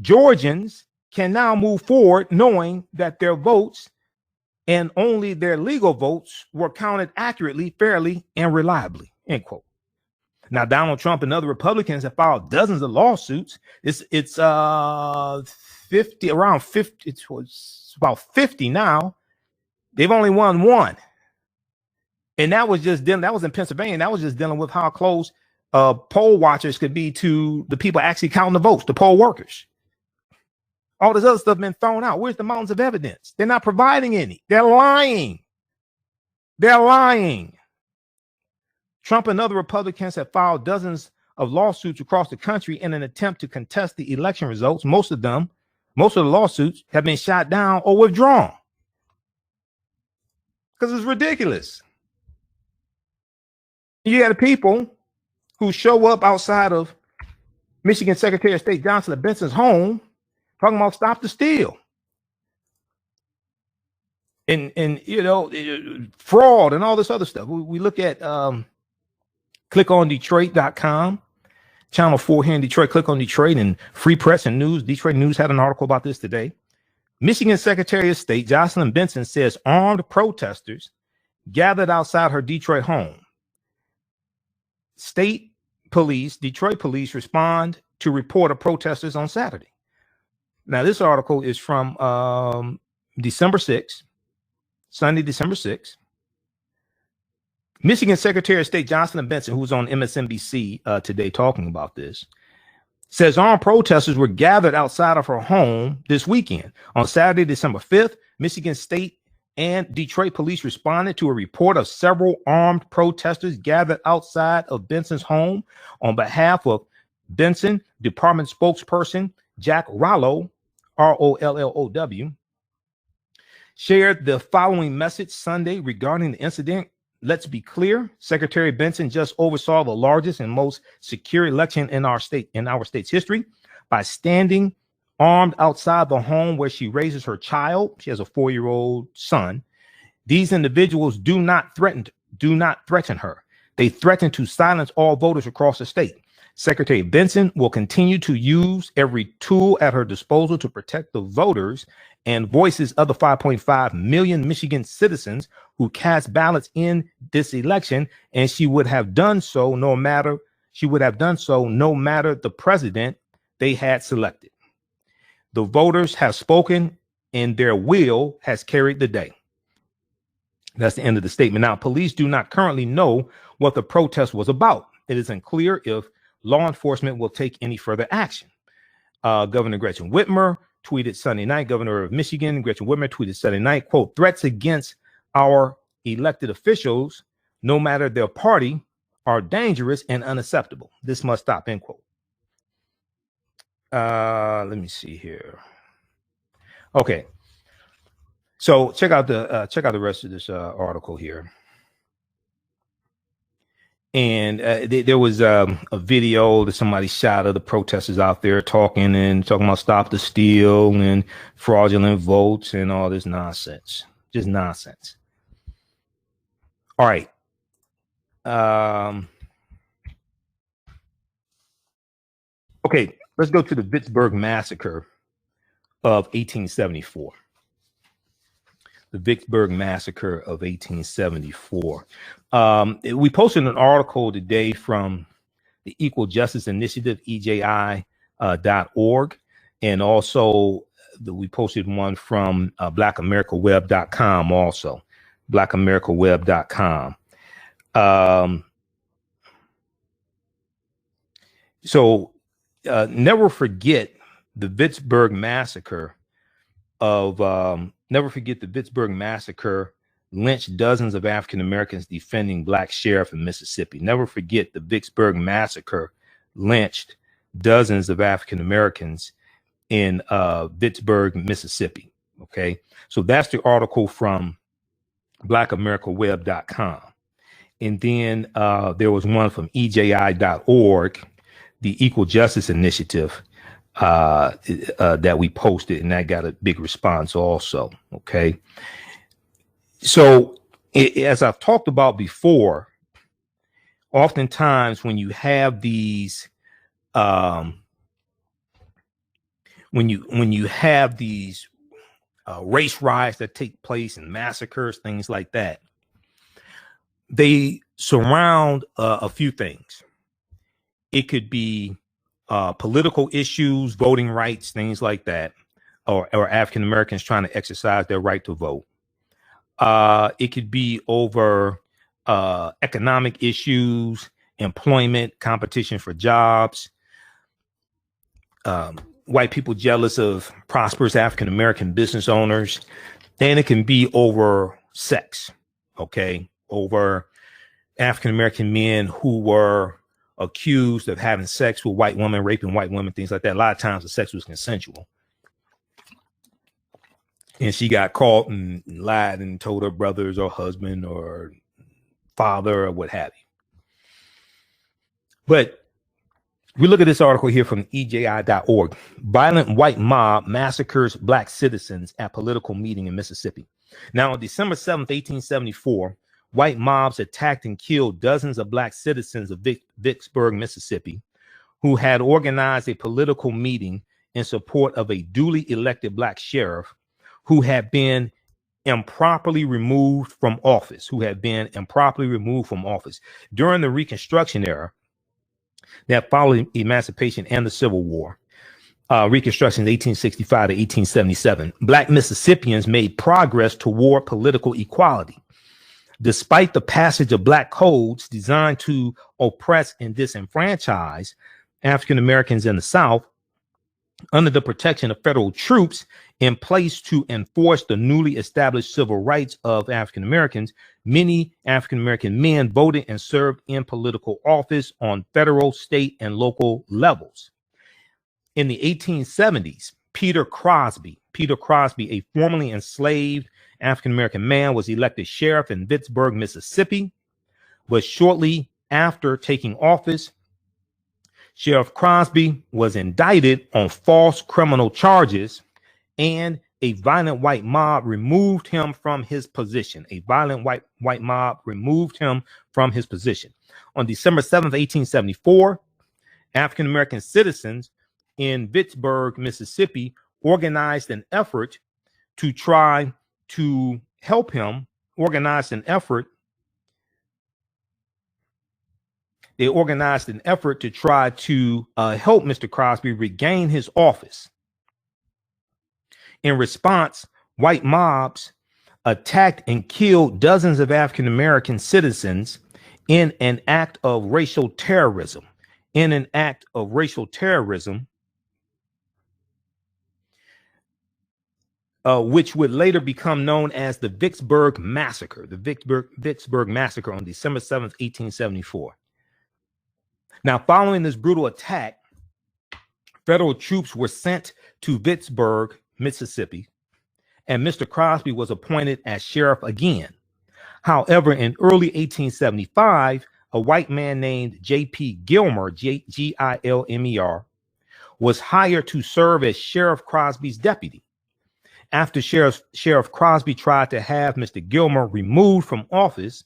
Georgians can now move forward knowing that their votes and only their legal votes were counted accurately, fairly, and reliably, end quote. Now, Donald Trump and other Republicans have filed dozens of lawsuits. It's 50, around 50, it's about 50 now. They've only won one. And that was in Pennsylvania. That was just dealing with how close poll watchers could be to the people actually counting the votes, the poll workers. All this other stuff been thrown out. Where's the mountains of evidence? They're not providing any. They're lying. They're lying. Trump and other Republicans have filed dozens of lawsuits across the country in an attempt to contest the election results. Most of the lawsuits have been shot down or withdrawn because it's ridiculous. You got people who show up outside of Michigan Secretary of State Jocelyn Benson's home talking about stop the steal. And you know, fraud and all this other stuff. We look at clickondetroit.com, Channel 4 here in Detroit, Click on Detroit, and Free Press and News. Detroit News had an article about this today. Michigan Secretary of State Jocelyn Benson says armed protesters gathered outside her Detroit home. State police, Detroit police, respond to report of protesters on Saturday. Now, this article is from December 6th, Sunday, December 6th. Michigan Secretary of State Jocelyn Benson, who's on MSNBC today talking about this, says armed protesters were gathered outside of her home this weekend. On Saturday, December 5th, Michigan State and Detroit police responded to a report of several armed protesters gathered outside of Benson's home. On behalf of Benson, department spokesperson Jack Rollo, Rollow, shared the following message Sunday regarding the incident. Let's be clear. Secretary Benson just oversaw the largest and most secure election in our state's history by standing armed outside the home where she raises her child. She has a 4-year-old son. These individuals do not threaten her. They threaten to silence all voters across the state. Secretary Benson will continue to use every tool at her disposal to protect the voters and voices of the 5.5 million Michigan citizens who cast ballots in this election, and she would have done so no matter the president they had selected. The voters have spoken, and their will has carried the day. That's the end of the statement. Now, police do not currently know what the protest was about. It isn't clear if law enforcement will take any further action. Governor Gretchen Whitmer tweeted Sunday night, Governor of Michigan, Gretchen Whitmer tweeted Sunday night, quote, threats against our elected officials, no matter their party, are dangerous and unacceptable. This must stop, end quote. Let me see here. Okay. So check out the rest of this article here. And there was a video that somebody shot of the protesters out there talking about stop the steal and fraudulent votes and all this nonsense. Just nonsense. All right. Okay, let's go to the Vicksburg Massacre of 1874. The Vicksburg Massacre of 1874. We posted an article today from the Equal Justice Initiative, EJI.org, and also we posted one from blackamericaweb.com also, blackamericaweb.com. So never forget the Vicksburg Massacre lynched dozens of African Americans defending black sheriff in Mississippi. Never forget the Vicksburg Massacre lynched dozens of African Americans in Vicksburg, Mississippi. Okay, so that's the article from blackamericaweb.com. And then there was one from EJI.org, the Equal Justice Initiative, that we posted, and that got a big response also. Okay. So as I've talked about before, oftentimes when you have these, when you have these race riots that take place and massacres, things like that, they surround a few things. It could be political issues, voting rights, things like that, or African Americans trying to exercise their right to vote. It could be over economic issues, employment, competition for jobs, white people jealous of prosperous African American business owners. Then it can be over sex, okay, over African American men who were accused of having sex with white women, raping white women, things like that. A lot of times the sex was consensual. And she got caught and lied and told her brothers or husband or father or what have you. But we look at this article here from EJI.org. Violent white mob massacres black citizens at political meeting in Mississippi. Now, on December 7th, 1874, white mobs attacked and killed dozens of black citizens of Vicksburg, Mississippi, who had organized a political meeting in support of a duly elected black sheriff who had been improperly removed from office, during the Reconstruction era that followed emancipation and the Civil War. Reconstruction 1865 to 1877. Black Mississippians made progress toward political equality. Despite the passage of black codes designed to oppress and disenfranchise, African Americans in the South under the protection of federal troops in place to enforce the newly established civil rights of African Americans, many African American men voted and served in political office on federal, state, and local levels. In the 1870s, Peter Crosby, a formerly enslaved African American man, was elected sheriff in Vicksburg, Mississippi. But shortly after taking office, Sheriff Crosby was indicted on false criminal charges, and a violent white mob removed him from his position. On December 7th, 1874, African American citizens in Vicksburg, Mississippi, organized an effort to try to help him. They organized an effort to try to help Mr. Crosby regain his office. In response, white mobs attacked and killed dozens of African American citizens in an act of racial terrorism. Which would later become known as the Vicksburg Massacre. The Vicksburg Massacre on December 7th, 1874. Now, following this brutal attack, federal troops were sent to Vicksburg, Mississippi, and Mr. Crosby was appointed as sheriff again. However, in early 1875, a white man named J.P. Gilmer, Gilmer, was hired to serve as Sheriff Crosby's deputy. After Sheriff Crosby tried to have Mr. Gilmer removed from office,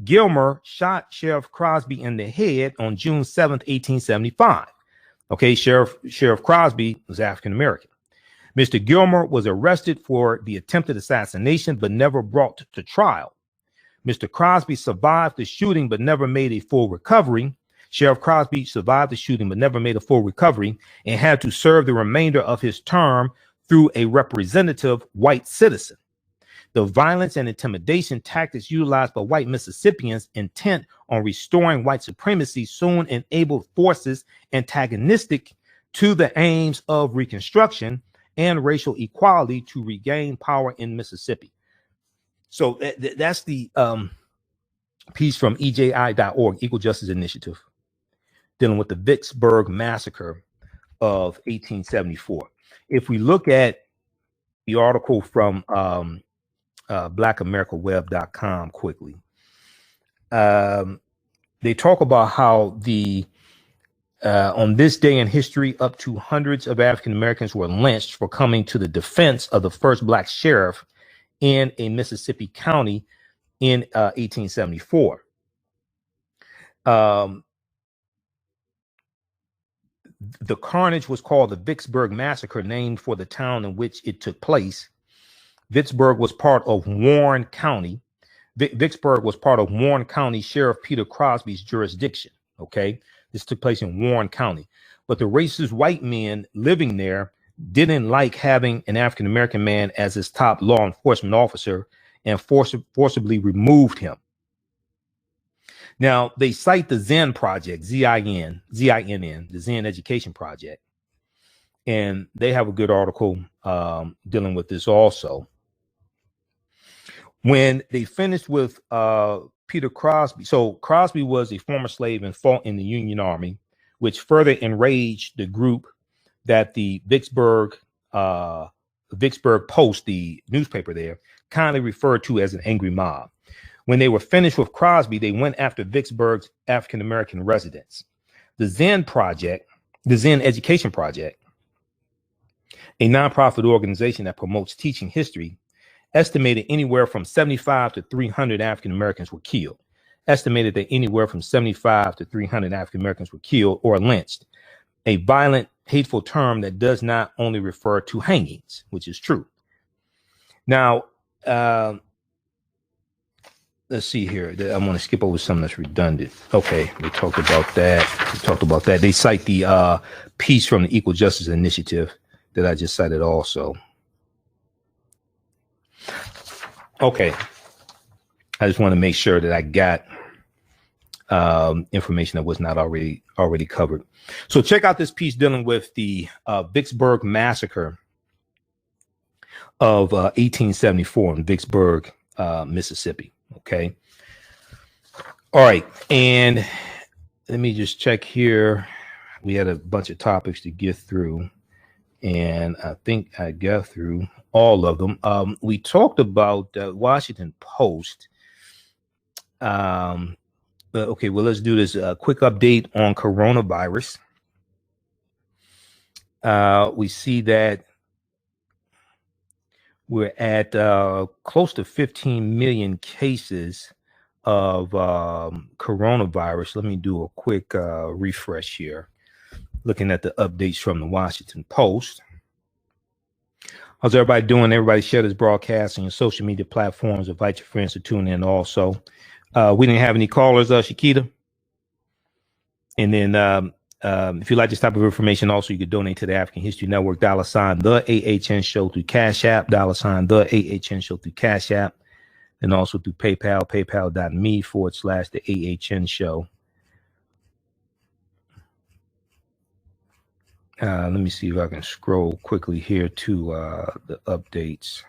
Gilmer shot Sheriff Crosby in the head on June 7th, 1875. Okay, Sheriff Crosby was African American. Mr. Gilmer was arrested for the attempted assassination, but never brought to trial. Mr. Crosby survived the shooting, but never made a full recovery. Sheriff Crosby survived the shooting, but never made a full recovery, and had to serve the remainder of his term through a representative white citizen. The violence and intimidation tactics utilized by white Mississippians intent on restoring white supremacy soon enabled forces antagonistic to the aims of Reconstruction and racial equality to regain power in Mississippi. So that's the piece from EJI.org, Equal Justice Initiative, dealing with the Vicksburg Massacre of 1874. If we look at the article from blackamericaweb.com quickly, they talk about how on this day in history, up to hundreds of African Americans were lynched for coming to the defense of the first black sheriff in a Mississippi county in 1874. The carnage was called the Vicksburg Massacre, named for the town in which it took place. Vicksburg was part of Warren County. Vicksburg was part of Warren County Sheriff Peter Crosby's jurisdiction. Okay, this took place in Warren County. But the racist white men living there didn't like having an African American man as his top law enforcement officer and forcibly removed him. Now, they cite the Zen Project, Z-I-N-N, the Zen Education Project. And they have a good article dealing with this also. When they finished with Peter Crosby, so Crosby was a former slave and fought in the Union Army, which further enraged the group that the Vicksburg Post, the newspaper there, kindly referred to as an angry mob. When they were finished with Crosby, they went after Vicksburg's African-American residents. The Zen Education Project, a nonprofit organization that promotes teaching history, estimated anywhere from 75 to 300 African-Americans were killed. Estimated that anywhere from 75 to 300 African-Americans were killed or lynched, a violent, hateful term that does not only refer to hangings, which is true. Now, let's see here. I'm going to skip over something that's redundant. Okay, we talked about that. They cite the piece from the Equal Justice Initiative that I just cited also. Okay, I just want to make sure that I got information that was not already covered. So check out this piece dealing with the Vicksburg Massacre of 1874 in Vicksburg, Mississippi. Okay. All right. And let me just check here. We had a bunch of topics to get through, and I think I got through all of them. We talked about Washington Post. Okay, well, let's do this. Quick update on coronavirus. We see that we're at close to 15 million cases of coronavirus. Let me do a quick refresh here. Looking at the updates from the Washington Post. How's everybody doing? Everybody share this broadcast on your social media platforms. Invite your friends to tune in also. We didn't have any callers, Shakita. And then if you like this type of information, also you could donate to the African History Network, $ the AHN Show through Cash App, $ the AHN Show through Cash App, and also through PayPal, paypal.me/the AHN Show. Let me see if I can scroll quickly here to the updates.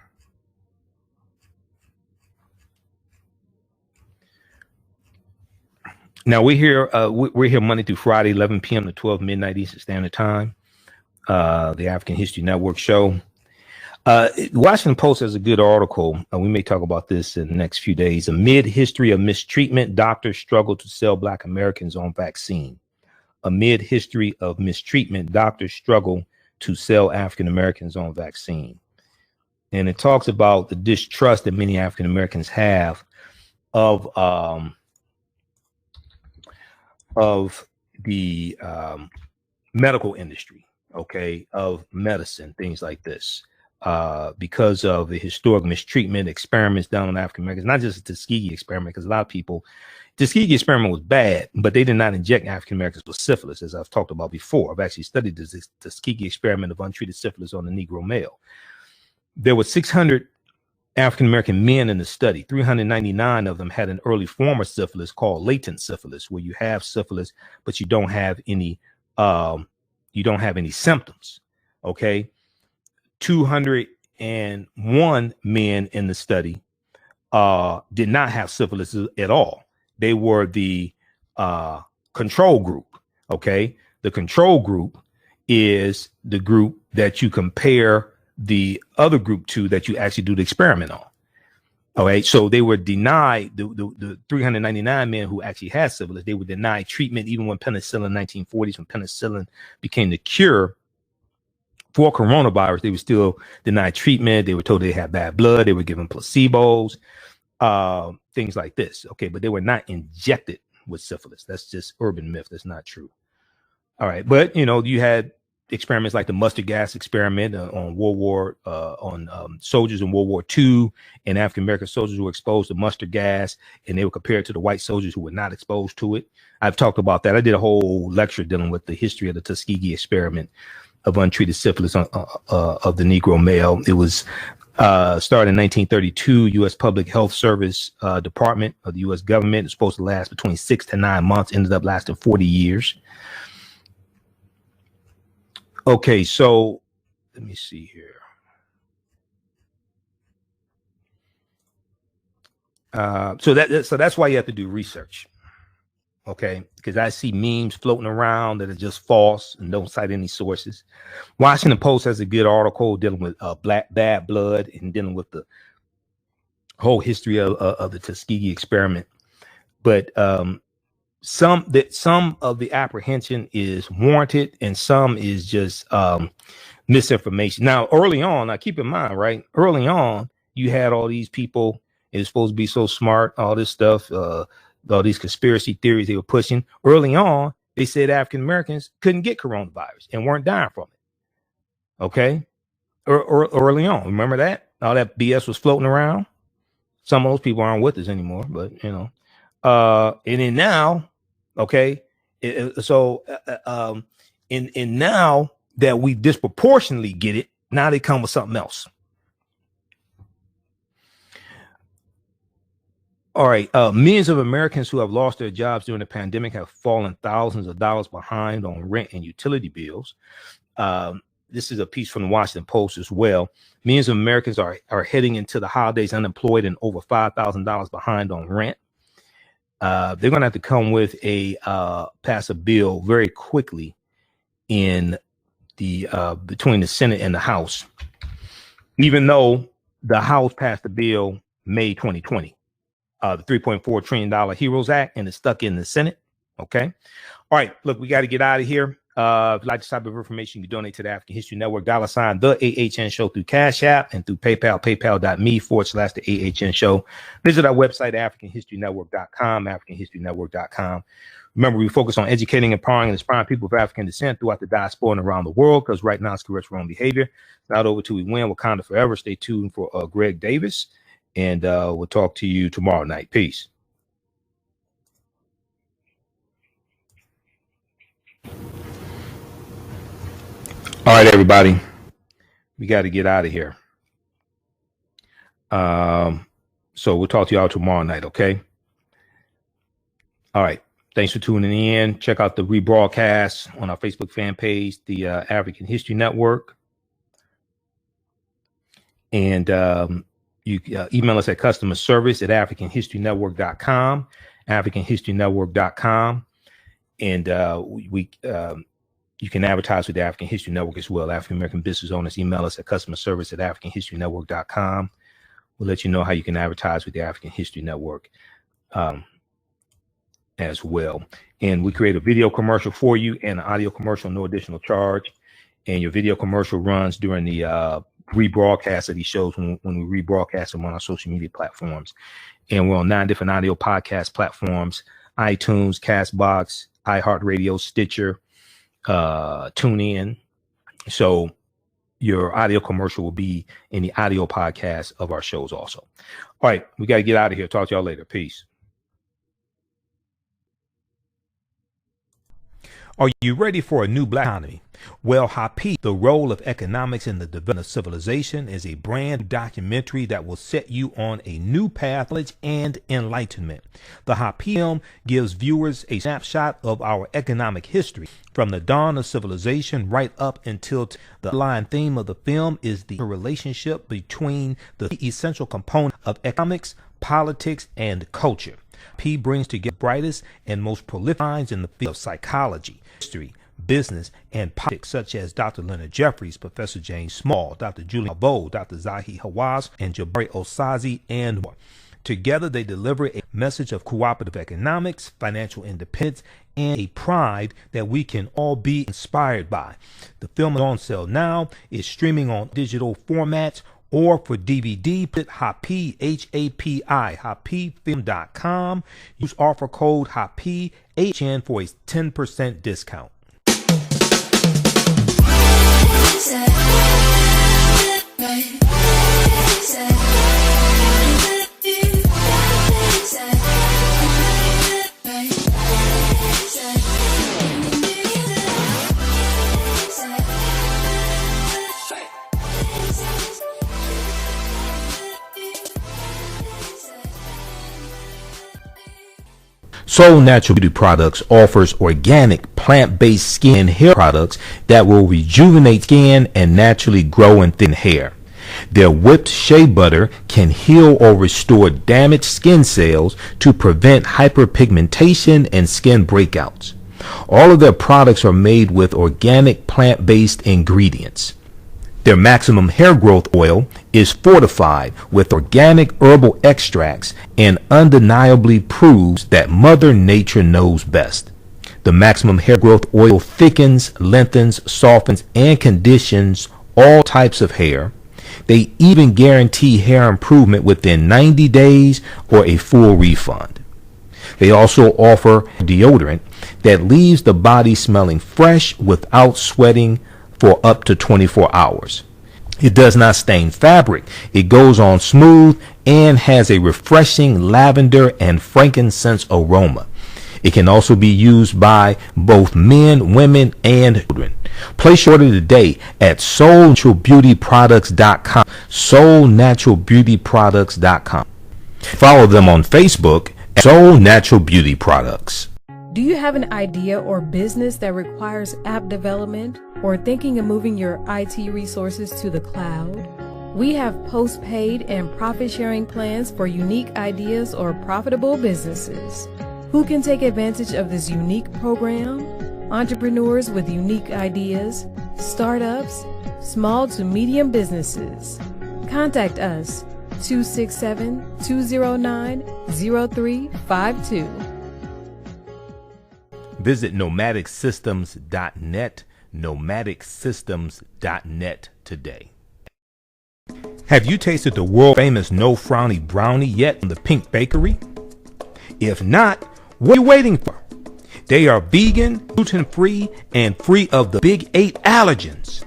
Now we're here Monday through Friday, 11 p.m. to 12 midnight Eastern Standard Time. The African History Network show. Washington Post has a good article. We may talk about this in the next few days. Amid history of mistreatment, doctors struggle to sell Black Americans on vaccine. Amid history of mistreatment, doctors struggle to sell African Americans on vaccine. And it talks about the distrust that many African Americans have of the medical industry, okay, of medicine, things like this, because of the historic mistreatment, experiments done on African Americans, not just the Tuskegee experiment, because a lot of people, Tuskegee experiment was bad, but they did not inject African Americans with syphilis, as I've talked about before. I've actually studied the Tuskegee experiment of untreated syphilis on the Negro male. There were 600 African American men in the study. 399 of them had an early form of syphilis called latent syphilis, where you have syphilis, but you don't have any symptoms. Okay. 201 men in the study did not have syphilis at all. They were the control group. Okay. The control group is the group that you compare the other group to that you actually do the experiment on. All right. So they were denied, the 399 men who actually had syphilis, they were denied treatment even when penicillin in the 1940s, when penicillin became the cure for coronavirus, they were still denied treatment. They were told they had bad blood. They were given placebos, things like this. Okay. But they were not injected with syphilis. That's just urban myth. That's not true. All right. But, you know, you had experiments like the mustard gas experiment on soldiers in World War II, and African American soldiers who were exposed to mustard gas, and they were compared to the white soldiers who were not exposed to it. I've talked about that. I did a whole lecture dealing with the history of the Tuskegee experiment of untreated syphilis of the Negro male. It was started in 1932. U.S. Public Health Service Department of the U.S. government. It's supposed to last between 6 to 9 months. Ended up lasting 40 years. Okay, so let me see here. So that's why you have to do research. Okay, because I see memes floating around that are just false and don't cite any sources. Washington Post has a good article dealing with bad blood and dealing with the whole history of the Tuskegee experiment. But some of the apprehension is warranted and some is just misinformation. Now, early on, keep in mind, right? Early on, you had all these people. It's supposed to be so smart, all this stuff. All these conspiracy theories they were pushing early on. They said African Americans couldn't get coronavirus and weren't dying from it. Okay. Early on. Remember that? All that BS was floating around. Some of those people aren't with us anymore, but you know, and then now, okay. So now that we disproportionately get it, now they come with something else. All right. Millions of Americans who have lost their jobs during the pandemic have fallen thousands of dollars behind on rent and utility bills. This is a piece from the Washington Post as well. Millions of Americans are heading into the holidays unemployed and over $5,000 behind on rent. They're going to have to come with pass a bill very quickly in the between the Senate and the House, even though the House passed the bill May 2020, the $3.4 trillion HEROES Act, and it's stuck in the Senate. Okay. All right. Look, we got to get out of here. If you'd like this type of information, you can donate to the African History Network, $sign the AHN Show through Cash App and through PayPal, paypal.me/the AHN Show. Visit our website, AfricanHistoryNetwork.com, AfricanHistoryNetwork.com. Remember, we focus on educating, empowering, and inspiring people of African descent throughout the diaspora and around the world, because right now it's correct wrong behavior. Not over till we win. Wakanda forever. Stay tuned for Greg Davis, and we'll talk to you tomorrow night. Peace. All right, everybody, we got to get out of here. So we'll talk to y'all tomorrow night. Okay. All right. Thanks for tuning in. Check out the rebroadcast on our Facebook fan page, the African History Network. And you email us at customer service at AfricanHistoryNetwork.com, AfricanHistoryNetwork.com. And you can advertise with the African History Network as well. African American business owners, email us at customer service at AfricanHistoryNetwork.com. We'll let you know how you can advertise with the African History Network as well. And we create a video commercial for you and an audio commercial, no additional charge. And your video commercial runs during the rebroadcast of these shows when we rebroadcast them on our social media platforms. And we're on 9 different audio podcast platforms: iTunes, Castbox, iHeartRadio, Stitcher, TuneIn. So your audio commercial will be in the audio podcast of our shows also. All right, we got to get out of here. Talk to y'all later. Peace. Are you ready for a new black economy? Well, B.A.P.s, The Role of Economics in the Development of Civilization, is a brand new documentary that will set you on a new path of knowledge and enlightenment. The B.A.P. film gives viewers a snapshot of our economic history from the dawn of civilization right up until the line theme of the film is the relationship between the essential components of economics, politics, and culture. B.A.P. brings together the brightest and most prolific minds in the field of psychology, history, business, and politics, such as Dr. Leonard Jeffries, Professor James Small, Dr. Julie Malveaux, Dr. Zahi Hawass, and Jabari Osazi, and more. Together, they deliver a message of cooperative economics, financial independence, and a pride that we can all be inspired by. The film is on sale now. It's streaming on digital formats, or for DVD, put B.A.P, H-A-P-I, BAPfilm.com. Use offer code B.A.P, HN for a 10% discount. Soul Natural Beauty Products offers organic, plant-based skin and hair products that will rejuvenate skin and naturally grow and thin hair. Their whipped shea butter can heal or restore damaged skin cells to prevent hyperpigmentation and skin breakouts. All of their products are made with organic, plant-based ingredients. Their maximum hair growth oil is fortified with organic herbal extracts and undeniably proves that Mother Nature knows best. The maximum hair growth oil thickens, lengthens, softens, and conditions all types of hair. They even guarantee hair improvement within 90 days or a full refund. They also offer deodorant that leaves the body smelling fresh without sweating for up to 24 hours. It does not stain fabric. It goes on smooth and has a refreshing lavender and frankincense aroma. It can also be used by both men, women, and children. Place your order today at soulnaturalbeautyproducts.com. soulnaturalbeautyproducts.com. Follow them on Facebook at Soul Natural Beauty Products. Do you have an idea or business that requires app development or thinking of moving your IT resources to the cloud? We have post-paid and profit-sharing plans for unique ideas or profitable businesses. Who can take advantage of this unique program? Entrepreneurs with unique ideas, startups, small to medium businesses. Contact us 267-209-0352. Visit nomadicsystems.net, nomadicsystems.net today. Have you tasted the world famous No Frowny Brownie yet from the Pink Bakery? If not, what are you waiting for? They are vegan, gluten-free, and free of the big 8 allergens.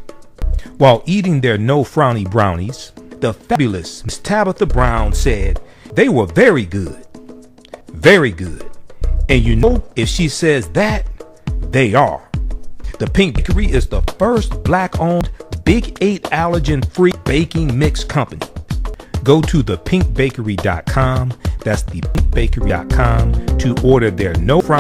While eating their No Frowny Brownies, the fabulous Miss Tabitha Brown said they were very good. Very good. And you know, if she says that, they are. The Pink Bakery is the first black-owned Big 8 allergen-free baking mix company. Go to thepinkbakery.com, that's thepinkbakery.com, to order their No Frowny